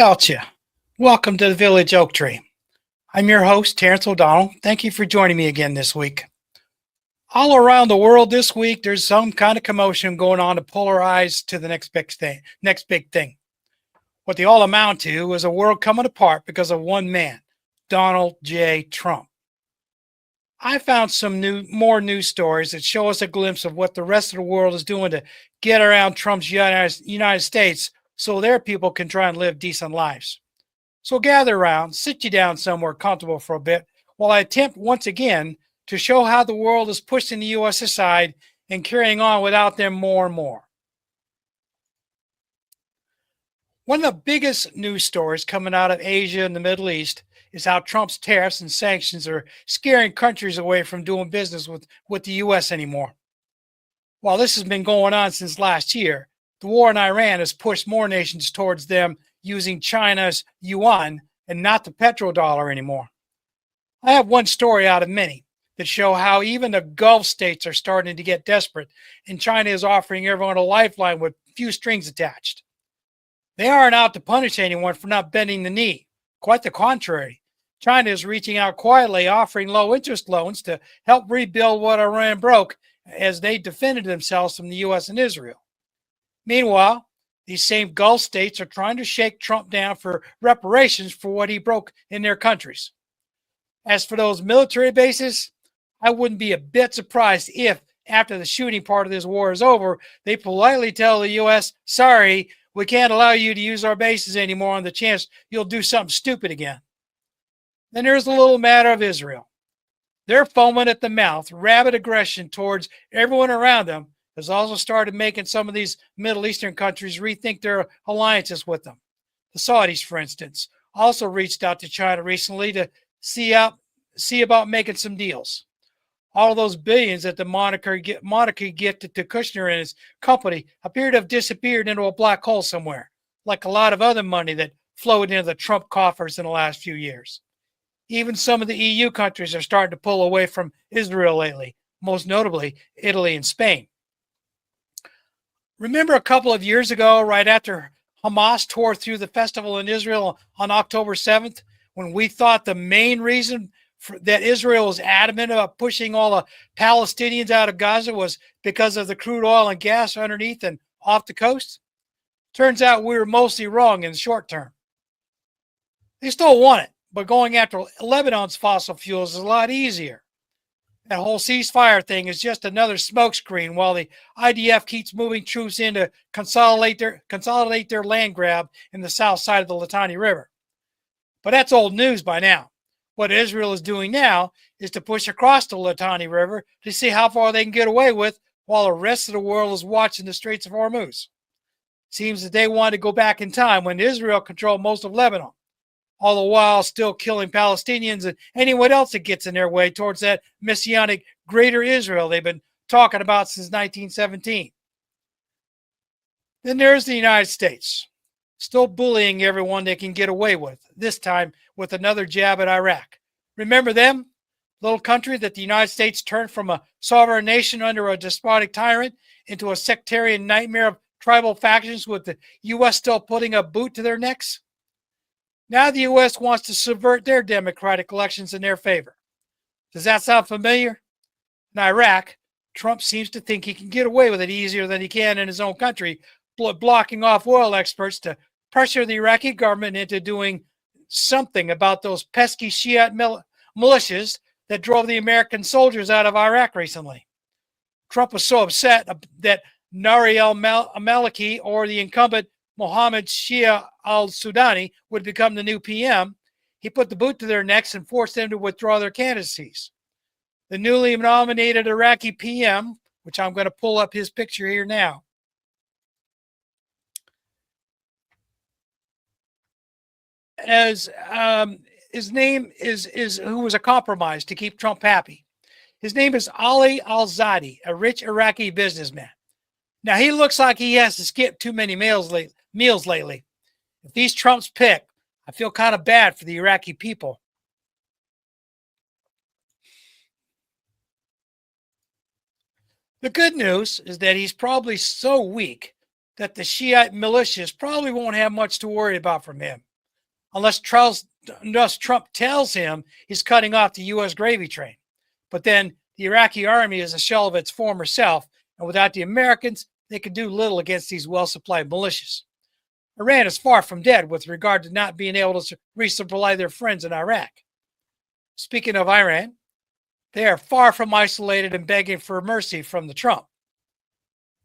Fáilte. Welcome to the Village Oak Tree. I'm your host, Terrance Ó Domhnaill. Thank you for joining me again this week. All around the world this week, there's some kind of commotion going on to polarize to the next big thing. What they all amount to is a world coming apart because of one man, Donald J. Trump. I found some more news stories that show us a glimpse of what the rest of the world is doing to get around Trump's United States so their people can try and live decent lives. So gather around, sit you down somewhere comfortable for a bit while I attempt once again to show how the world is pushing the U.S. aside and carrying on without them more and more. One of the biggest news stories coming out of Asia and the Middle East is how Trump's tariffs and sanctions are scaring countries away from doing business with the U.S. anymore. While this has been going on since last year, the war in Iran has pushed more nations towards them using China's yuan and not the petrodollar anymore. I have one story out of many that show how even the Gulf states are starting to get desperate, and China is offering everyone a lifeline with few strings attached. They aren't out to punish anyone for not bending the knee. Quite the contrary. China is reaching out quietly, offering low-interest loans to help rebuild what Iran broke as they defended themselves from the U.S. and Israel. Meanwhile, these same Gulf states are trying to shake Trump down for reparations for what he broke in their countries. As for those military bases, I wouldn't be a bit surprised if, after the shooting part of this war is over, they politely tell the U.S., sorry, we can't allow you to use our bases anymore on the chance you'll do something stupid again. Then there's the little matter of Israel. They're foaming at the mouth. Rabid aggression towards everyone around them has also started making some of these Middle Eastern countries rethink their alliances with them. The Saudis, for instance, also reached out to China recently to see about making some deals. All of those billions that the monarchy gifted to Kushner and his company appear to have disappeared into a black hole somewhere, like a lot of other money that flowed into the Trump coffers in the last few years. Even some of the EU countries are starting to pull away from Israel lately, most notably Italy and Spain. Remember a couple of years ago, right after Hamas tore through the festival in Israel on October 7th, when we thought the main reason that Israel was adamant about pushing all the Palestinians out of Gaza was because of the crude oil and gas underneath and off the coast? Turns out we were mostly wrong in the short term. They still want it, but going after Lebanon's fossil fuels is a lot easier. That whole ceasefire thing is just another smokescreen while the IDF keeps moving troops in to consolidate their land grab in the south side of the Litani River. But that's old news by now. What Israel is doing now is to push across the Litani River to see how far they can get away with while the rest of the world is watching the Straits of Hormuz. Seems that they want to go back in time when Israel controlled most of Lebanon, all the while still killing Palestinians and anyone else that gets in their way towards that messianic greater Israel they've been talking about since 1917. Then there's the United States, still bullying everyone they can get away with, this time with another jab at Iraq. Remember them? Little country that the United States turned from a sovereign nation under a despotic tyrant into a sectarian nightmare of tribal factions with the U.S. still putting a boot to their necks? Now the U.S. wants to subvert their democratic elections in their favor. Does that sound familiar? In Iraq, Trump seems to think he can get away with it easier than he can in his own country, blocking off oil experts to pressure the Iraqi government into doing something about those pesky Shiite militias that drove the American soldiers out of Iraq recently. Trump was so upset that Nari al-Maliki, or the incumbent Mohammed Shia al-Sudani, would become the new PM, he put the boot to their necks and forced them to withdraw their candidacies. The newly nominated Iraqi PM, which I'm going to pull up his picture here now, as his name is who was a compromise to keep Trump happy. His name is Ali al-Zadi, a rich Iraqi businessman. Now, he looks like he has to skip too many meals lately. If these Trumps pick, I feel kind of bad for the Iraqi people. The good news is that he's probably so weak that the Shiite militias probably won't have much to worry about from him. unless Trump tells him he's cutting off the U.S. gravy train. But then the Iraqi army is a shell of its former self, and without the Americans, they could do little against these well-supplied militias. Iran is far from dead with regard to not being able to resupply their friends in Iraq. Speaking of Iran, they are far from isolated and begging for mercy from the Trump.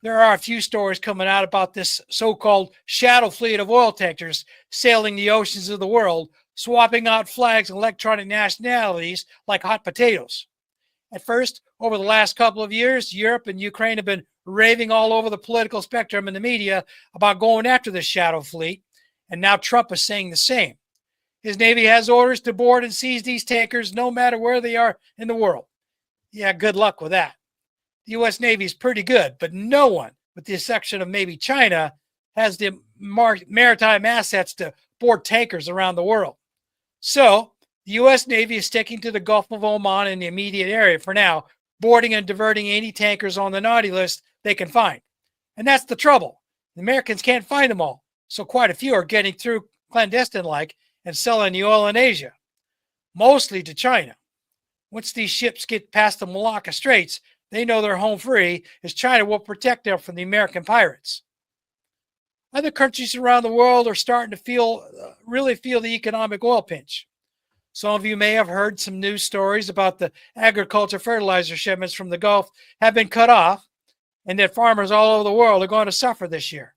There are a few stories coming out about this so-called shadow fleet of oil tankers sailing the oceans of the world, swapping out flags and electronic nationalities like hot potatoes. At first, over the last couple of years, Europe and Ukraine have been raving all over the political spectrum and the media about going after this shadow fleet, and now Trump is saying the same. His Navy has orders to board and seize these tankers no matter where they are in the world. Yeah, good luck with that. The U.S. Navy is pretty good, but no one, with the exception of maybe China, has the maritime assets to board tankers around the world. So, the U.S. Navy is sticking to the Gulf of Oman and the immediate area for now, boarding and diverting any tankers on the naughty list they can find. And that's the trouble. The Americans can't find them all, so quite a few are getting through clandestine-like and selling the oil in Asia, mostly to China. Once these ships get past the Malacca Straits, they know they're home free, as China will protect them from the American pirates. Other countries around the world are starting to really feel the economic oil pinch. Some of you may have heard some news stories about the agriculture fertilizer shipments from the Gulf have been cut off, and that farmers all over the world are going to suffer this year.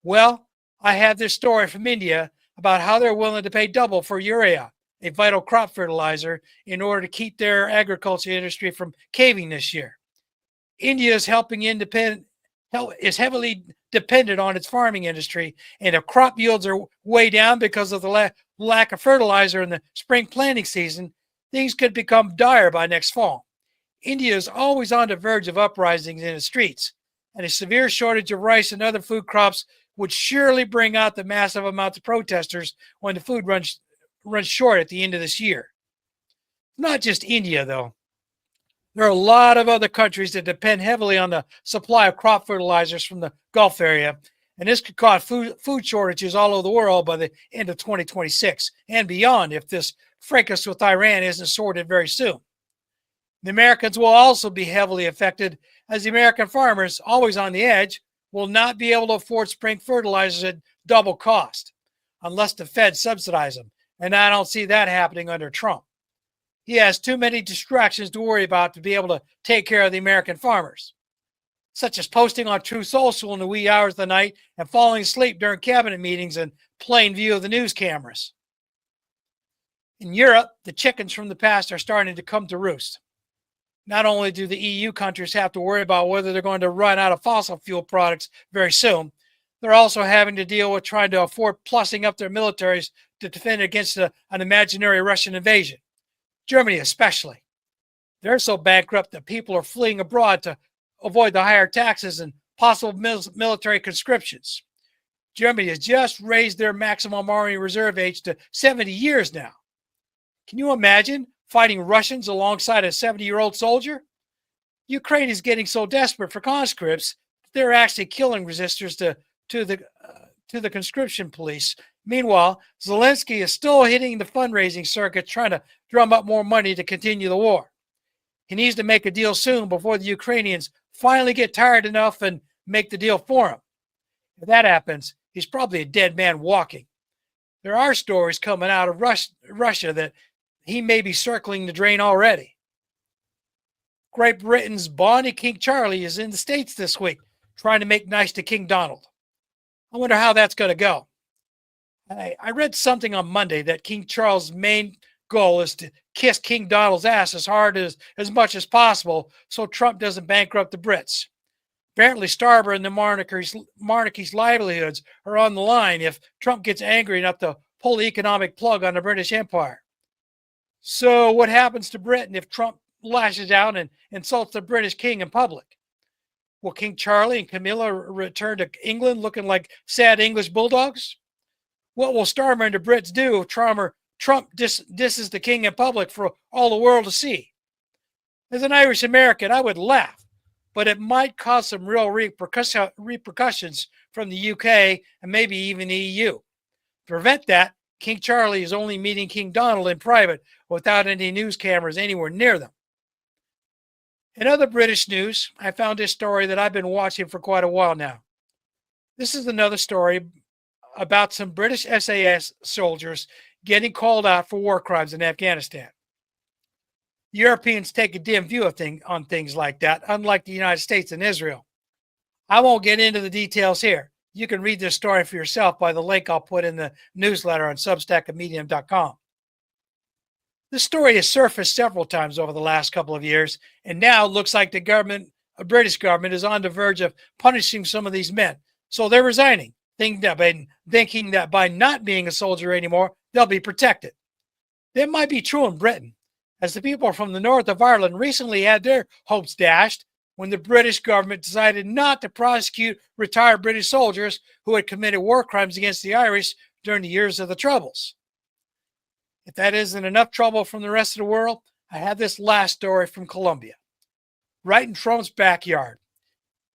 Well, I have this story from India about how they're willing to pay double for urea, a vital crop fertilizer, in order to keep their agriculture industry from caving this year. India is is heavily dependent on its farming industry, and if crop yields are way down because of the lack of fertilizer in the spring planting season, things could become dire by next fall. India is always on the verge of uprisings in its streets, and a severe shortage of rice and other food crops would surely bring out the massive amounts of protesters when the food runs short at the end of this year. Not just India, though. There are a lot of other countries that depend heavily on the supply of crop fertilizers from the Gulf area, and this could cause food shortages all over the world by the end of 2026 and beyond if this fracas with Iran isn't sorted very soon. The Americans will also be heavily affected, as the American farmers, always on the edge, will not be able to afford spring fertilizers at double cost unless the Fed subsidize them, and I don't see that happening under Trump. He has too many distractions to worry about to be able to take care of the American farmers, such as posting on Truth Social in the wee hours of the night and falling asleep during cabinet meetings in plain view of the news cameras. In Europe, the chickens from the past are starting to come to roost. Not only do the EU countries have to worry about whether they're going to run out of fossil fuel products very soon, they're also having to deal with trying to afford plussing up their militaries to defend against an imaginary Russian invasion. Germany especially. They're so bankrupt that people are fleeing abroad to avoid the higher taxes and possible military conscriptions. Germany has just raised their maximum army reserve age to 70 years now. Can you imagine fighting Russians alongside a 70-year-old soldier? Ukraine is getting so desperate for conscripts that they're actually killing resistors to the conscription police. Meanwhile, Zelensky is still hitting the fundraising circuit, trying to drum up more money to continue the war. He needs to make a deal soon before the Ukrainians finally get tired enough and make the deal for him. If that happens, he's probably a dead man walking. There are stories coming out of Russia that he may be circling the drain already. Great Britain's Bonnie King Charlie is in the States this week, trying to make nice to King Donald. I wonder how that's going to go. I read something on Monday that King Charles' main goal is to kiss King Donald's ass as hard as much as possible so Trump doesn't bankrupt the Brits. Apparently, Starboard and the monarchy's livelihoods are on the line if Trump gets angry enough to pull the economic plug on the British Empire. So what happens to Britain if Trump lashes out and insults the British king in public? Will King Charlie and Camilla return to England looking like sad English bulldogs? What will Starmer and the Brits do if Trump disses the king in public for all the world to see? As an Irish American, I would laugh, but it might cause some real repercussions from the UK and maybe even the EU. To prevent that, King Charlie is only meeting King Donald in private without any news cameras anywhere near them. In other British news, I found this story that I've been watching for quite a while now. This is another story about some British SAS soldiers getting called out for war crimes in Afghanistan. Europeans take a dim view of on things like that, unlike the United States and Israel. I won't get into the details here. You can read this story for yourself by the link I'll put in the newsletter on substackandmedium.com. This story has surfaced several times over the last couple of years, and now looks like the British government is on the verge of punishing some of these men. So they're resigning, thinking that by not being a soldier anymore, they'll be protected. That might be true in Britain, as the people from the north of Ireland recently had their hopes dashed when the British government decided not to prosecute retired British soldiers who had committed war crimes against the Irish during the years of the Troubles. If that isn't enough trouble from the rest of the world, I have this last story from Colombia. Right in Trump's backyard.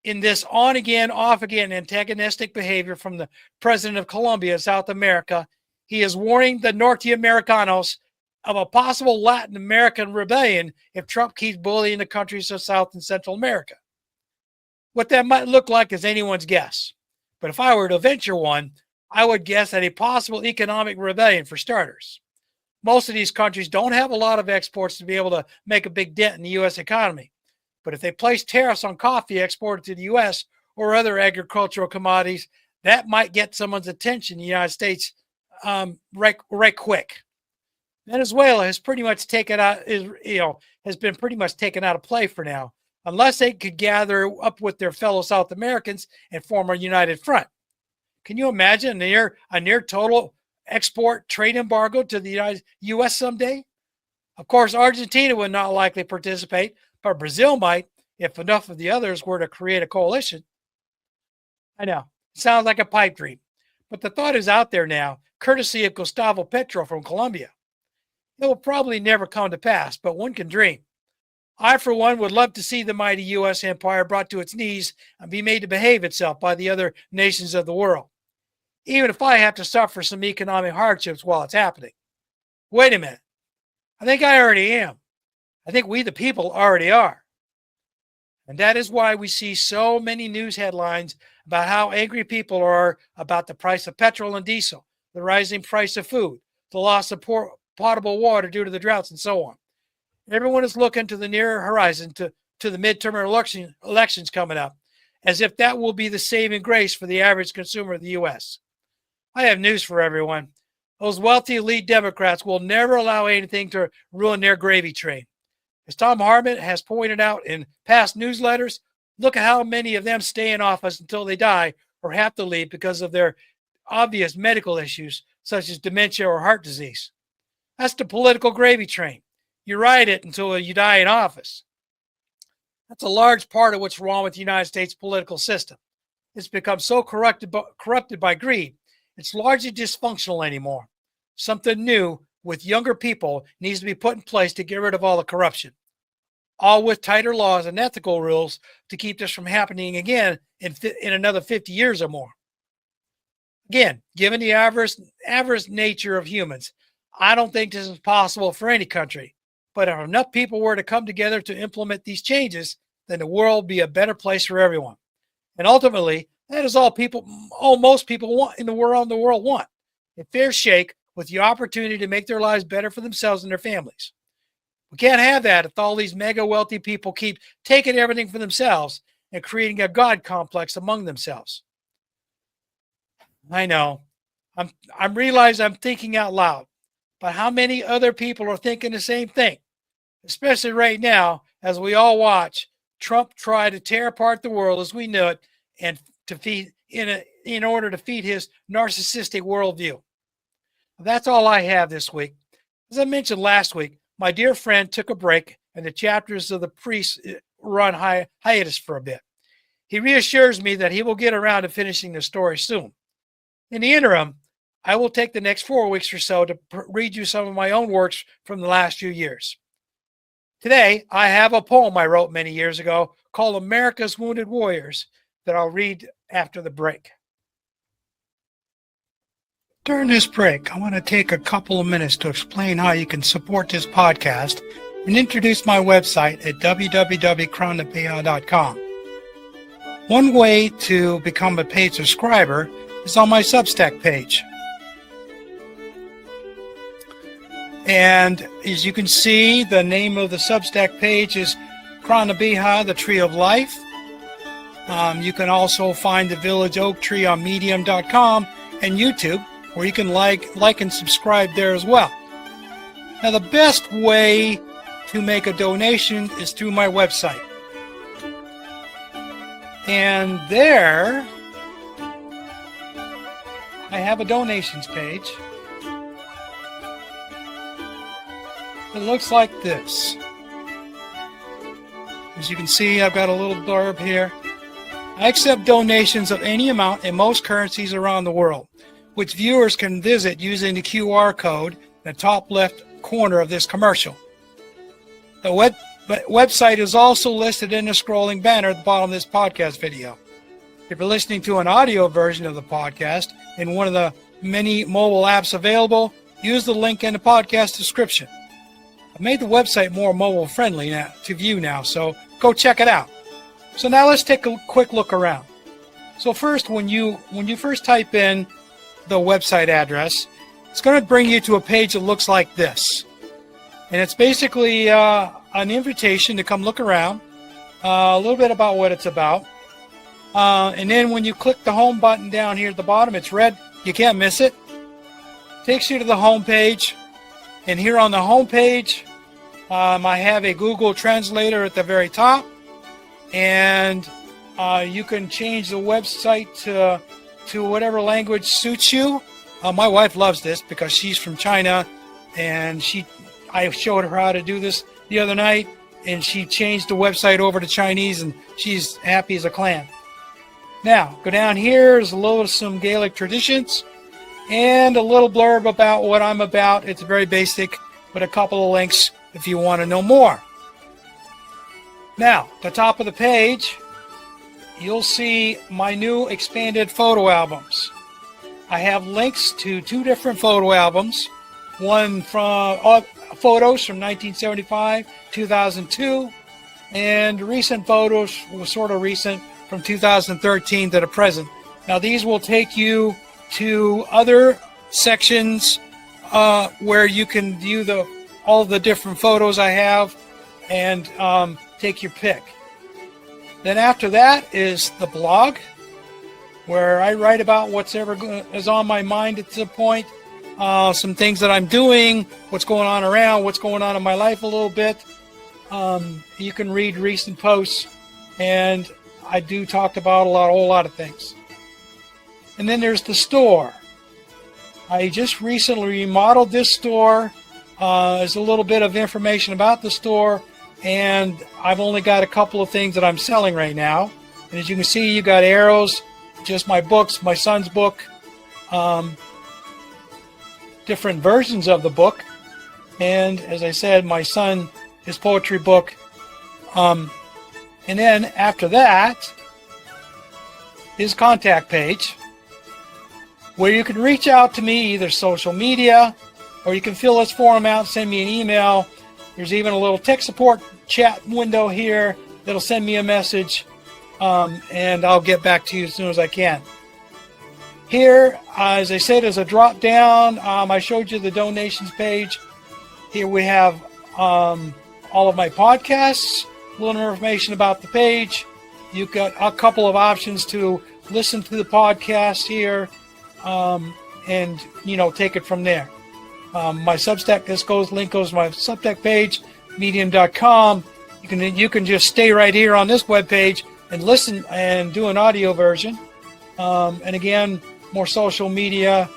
In this on-again, off-again antagonistic behavior from the president of Colombia, South America, he is warning the Norteamericanos of a possible Latin American rebellion if Trump keeps bullying the countries of South and Central America. What that might look like is anyone's guess. But if I were to venture one, I would guess at a possible economic rebellion for starters. Most of these countries don't have a lot of exports to be able to make a big dent in the U.S. economy. But if they place tariffs on coffee exported to the U.S. or other agricultural commodities, that might get someone's attention in the United States right quick. Venezuela has pretty much has been pretty much taken out of play for now, unless they could gather up with their fellow South Americans and form a united front. Can you imagine a near total export trade embargo to the U.S. someday? Of course, Argentina would not likely participate, but Brazil might if enough of the others were to create a coalition. I know, it sounds like a pipe dream, but the thought is out there now, courtesy of Gustavo Petro from Colombia. It will probably never come to pass, but one can dream. I, for one, would love to see the mighty U.S. empire brought to its knees and be made to behave itself by the other nations of the world, even if I have to suffer some economic hardships while it's happening. Wait a minute. I think I already am. I think we, the people, already are. And that is why we see so many news headlines about how angry people are about the price of petrol and diesel, the rising price of food, the loss of potable water due to the droughts, and so on. Everyone is looking to the near horizon to the midterm elections coming up, as if that will be the saving grace for the average consumer of the U.S. I have news for everyone. Those wealthy elite Democrats will never allow anything to ruin their gravy train. As Tom Harmon has pointed out in past newsletters, look at how many of them stay in office until they die or have to leave because of their obvious medical issues, such as dementia or heart disease. That's the political gravy train. You ride it until you die in office. That's a large part of what's wrong with the United States political system. It's become so corrupted by greed, it's largely dysfunctional anymore. Something new with younger people needs to be put in place to get rid of all the corruption. All with tighter laws and ethical rules to keep this from happening again in another 50 years or more. Again, given the average nature of humans, I don't think this is possible for any country. But if enough people were to come together to implement these changes, then the world would be a better place for everyone. And ultimately, that is all most people want in the world want. A fair shake with the opportunity to make their lives better for themselves and their families. We can't have that if all these mega wealthy people keep taking everything for themselves and creating a God complex among themselves. I know. I'm realizing I'm thinking out loud, but how many other people are thinking the same thing? Especially right now, as we all watch Trump try to tear apart the world as we know it, and in order to feed his narcissistic worldview. That's all I have this week. As I mentioned last week, my dear friend took a break, and the chapters of the Priest were on hiatus for a bit. He reassures me that he will get around to finishing the story soon. In the interim, I will take the next 4 weeks or so to read you some of my own works from the last few years. Today, I have a poem I wrote many years ago called America's Wounded Warriors that I'll read after the break. During this break, I want to take a couple of minutes to explain how you can support this podcast and introduce my website at www.crownofpr.com. One way to become a paid subscriber is on my Substack page. And as you can see, the name of the Substack page is Crown of Beha, the Tree of Life. You can also find the Village Oak Tree on medium.com and YouTube, where you can like and subscribe there as well. Now, the best way to make a donation is through my website. And there, I have a donations page. It looks like this. As you can see, I've got a little blurb here. I accept donations of any amount in most currencies around the world, which viewers can visit using the QR code in the top left corner of this commercial. The website is also listed in the scrolling banner at the bottom of this podcast video. If you're listening to an audio version of the podcast in one of the many mobile apps available, use the link in the podcast description. I've made the website more mobile friendly now to view now, so go check it out. So now let's take a quick look around. So first, when you first type in the website address, it's going to bring you to a page that looks like this. And it's basically an invitation to come look around, a little bit about what it's about. And then when you click the home button down here at the bottom, it's red. You can't miss it. Takes you to the home page. And here on the home page, I have a Google Translator at the very top. And you can change the website to whatever language suits you. My wife loves this because she's from China, and I showed her how to do this the other night, and she changed the website over to Chinese, and she's happy as a clam. Now, go down here. There's a little of some Gaelic traditions and a little blurb about what I'm about. It's very basic, but a couple of links if you want to know more. Now, at the top of the page, you'll see my new expanded photo albums. I have links to 2 different photo albums, one from photos from 1975, 2002, and recent photos, sort of recent, from 2013 to the present. Now, these will take you to other sections where you can view all the different photos I have and take your pick. Then after that is the blog, where I write about whatever is on my mind at the point, some things that I'm doing, what's going on around, what's going on in my life a little bit. You can read recent posts, and I do talk about a whole lot of things. And then there's the store. I just recently remodeled this store. There's a little bit of information about the store, and I've only got a couple of things that I'm selling right now. And as you can see, you got arrows, just my books, my son's book, different versions of the book, and as I said, my son, his poetry book. And then after that, his contact page, where you can reach out to me either social media, or you can fill this form out, send me an email. There's even a little tech support chat window here that'll send me a message, and I'll get back to you as soon as I can. Here, as I said, is a drop down. I showed you the donations page. Here we have all of my podcasts, a little information about the page. You've got a couple of options to listen to the podcast here, and take it from there. My Substack, link goes to my Substack page, medium.com. You can just stay right here on this webpage and listen and do an audio version. And again, more social media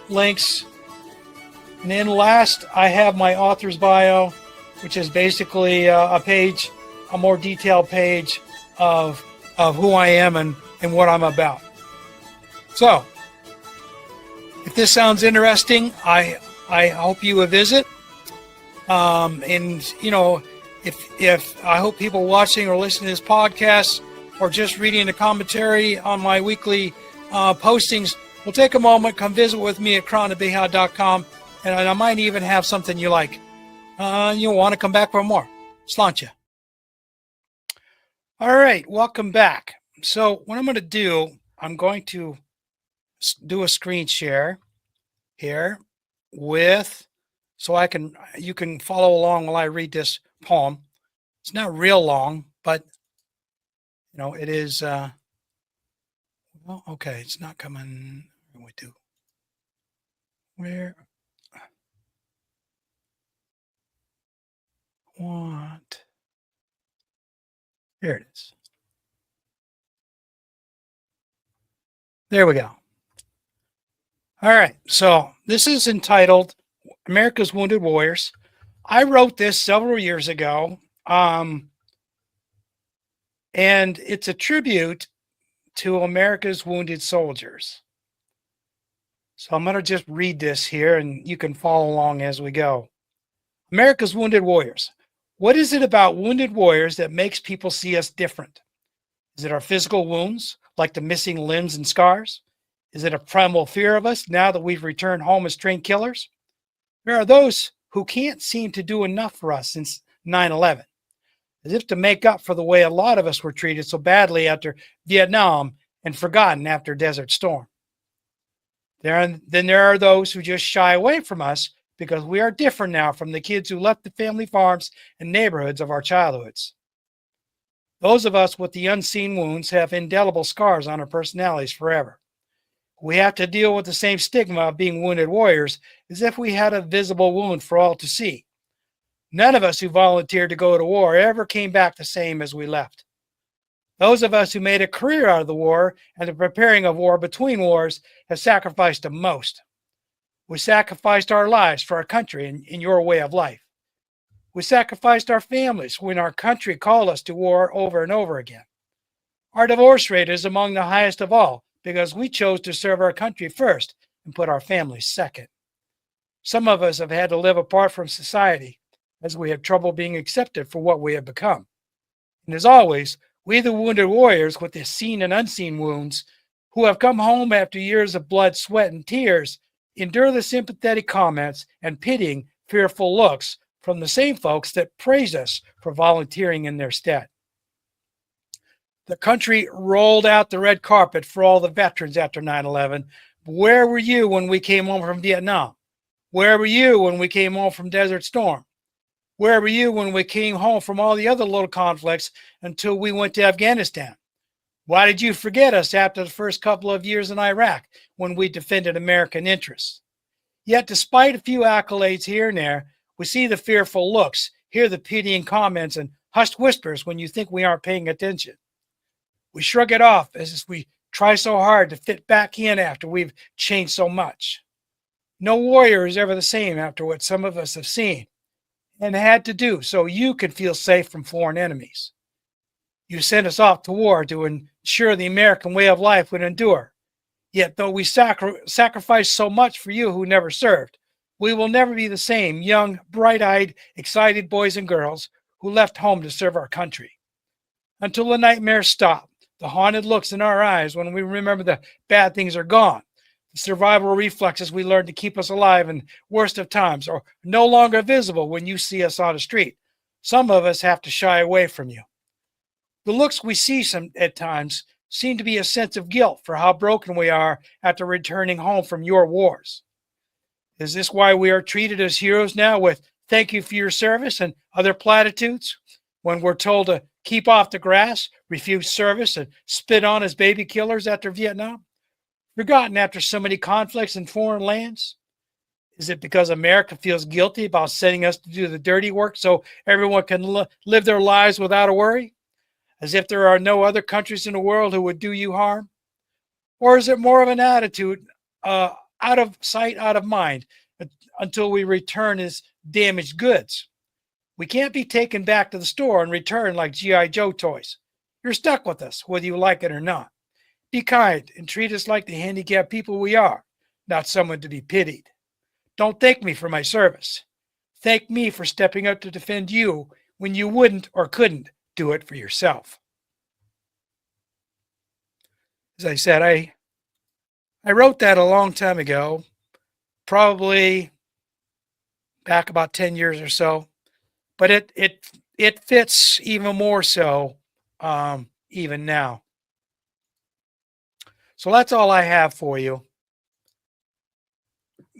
links. And then last, I have my author's bio, which is basically a page, a more detailed page of who I am and what I'm about. So, if this sounds interesting, I hope you will visit. If I hope people watching or listening to this podcast or just reading the commentary on my weekly postings Well, take a moment, come visit with me at crownofbihao.com, and I might even have something you like. You'll want to come back for more. Sláinte. All right, welcome back. So what I'm going to do, I'm going to do a screen share here so you can follow along while I read this poem. It's not real long, but it is. Well, okay, it's not coming. What do we do? Where? What? There it is. There we go. All right, so this is entitled America's Wounded Warriors. I wrote this several years ago, and it's a tribute to America's wounded soldiers. So I'm going to just read this here, and you can follow along as we go. America's Wounded Warriors. What is it about wounded warriors that makes people see us different? Is it our physical wounds, like the missing limbs and scars? Is it a primal fear of us now that we've returned home as trained killers? There are those who can't seem to do enough for us since 9/11, as if to make up for the way a lot of us were treated so badly after Vietnam and forgotten after Desert Storm. Then there are those who just shy away from us because we are different now from the kids who left the family farms and neighborhoods of our childhoods. Those of us with the unseen wounds have indelible scars on our personalities forever. We have to deal with the same stigma of being wounded warriors as if we had a visible wound for all to see. None of us who volunteered to go to war ever came back the same as we left. Those of us who made a career out of the war and the preparing of war between wars have sacrificed the most. We sacrificed our lives for our country in your way of life. We sacrificed our families when our country called us to war over and over again. Our divorce rate is among the highest of all because we chose to serve our country first and put our families second. Some of us have had to live apart from society as we have trouble being accepted for what we have become. And as always, we the wounded warriors with the seen and unseen wounds who have come home after years of blood, sweat, and tears endure the sympathetic comments and pitying, fearful looks from the same folks that praise us for volunteering in their stead. The country rolled out the red carpet for all the veterans after 9/11. Where were you when we came home from Vietnam? Where were you when we came home from Desert Storm? Where were you when we came home from all the other little conflicts until we went to Afghanistan? Why did you forget us after the first couple of years in Iraq when we defended American interests? Yet, despite a few accolades here and there, we see the fearful looks, hear the pitying comments, and hushed whispers when you think we aren't paying attention. We shrug it off as we try so hard to fit back in after we've changed so much. No warrior is ever the same after what some of us have seen and had to do so you could feel safe from foreign enemies. You sent us off to war to ensure the American way of life would endure. Yet though we sacrificed so much for you who never served, we will never be the same young, bright-eyed, excited boys and girls who left home to serve our country. Until the nightmares stop, the haunted looks in our eyes when we remember the bad things are gone, the survival reflexes we learned to keep us alive in worst of times are no longer visible when you see us on the street. Some of us have to shy away from you. The looks we see at times seem to be a sense of guilt for how broken we are after returning home from your wars. Is this why we are treated as heroes now with thank you for your service and other platitudes when we're told to keep off the grass, refuse service, and spit on as baby killers after Vietnam? Forgotten after so many conflicts in foreign lands? Is it because America feels guilty about sending us to do the dirty work so everyone can live their lives without a worry? As if there are no other countries in the world who would do you harm? Or is it more of an attitude, out of sight, out of mind, until we return as damaged goods? We can't be taken back to the store and returned like G.I. Joe toys. You're stuck with us, whether you like it or not. Be kind and treat us like the handicapped people we are, not someone to be pitied. Don't thank me for my service. Thank me for stepping up to defend you when you wouldn't or couldn't do it for yourself. As I said, I wrote that a long time ago, probably back about 10 years or so, but it fits even more so even now. So that's all I have for you.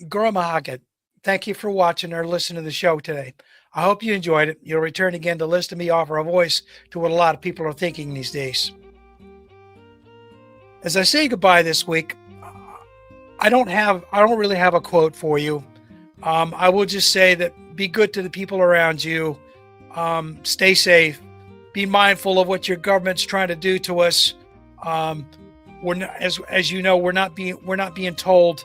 Guramahagat, thank you for watching or listening to the show today. I hope you enjoyed it. You'll return again to listen to me offer a voice to what a lot of people are thinking these days. As I say goodbye this week, I don't really have a quote for you. I will just say that be good to the people around you. Stay safe. Be mindful of what your government's trying to do to us. We're not, as you know, we're not being told.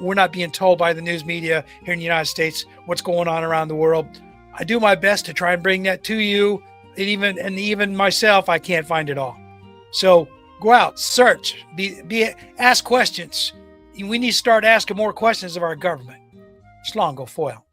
We're not being told by the news media here in the United States what's going on around the world. I do my best to try and bring that to you, and even myself, I can't find it all. So go out, search, ask questions. We need to start asking more questions of our government. Slán go foil.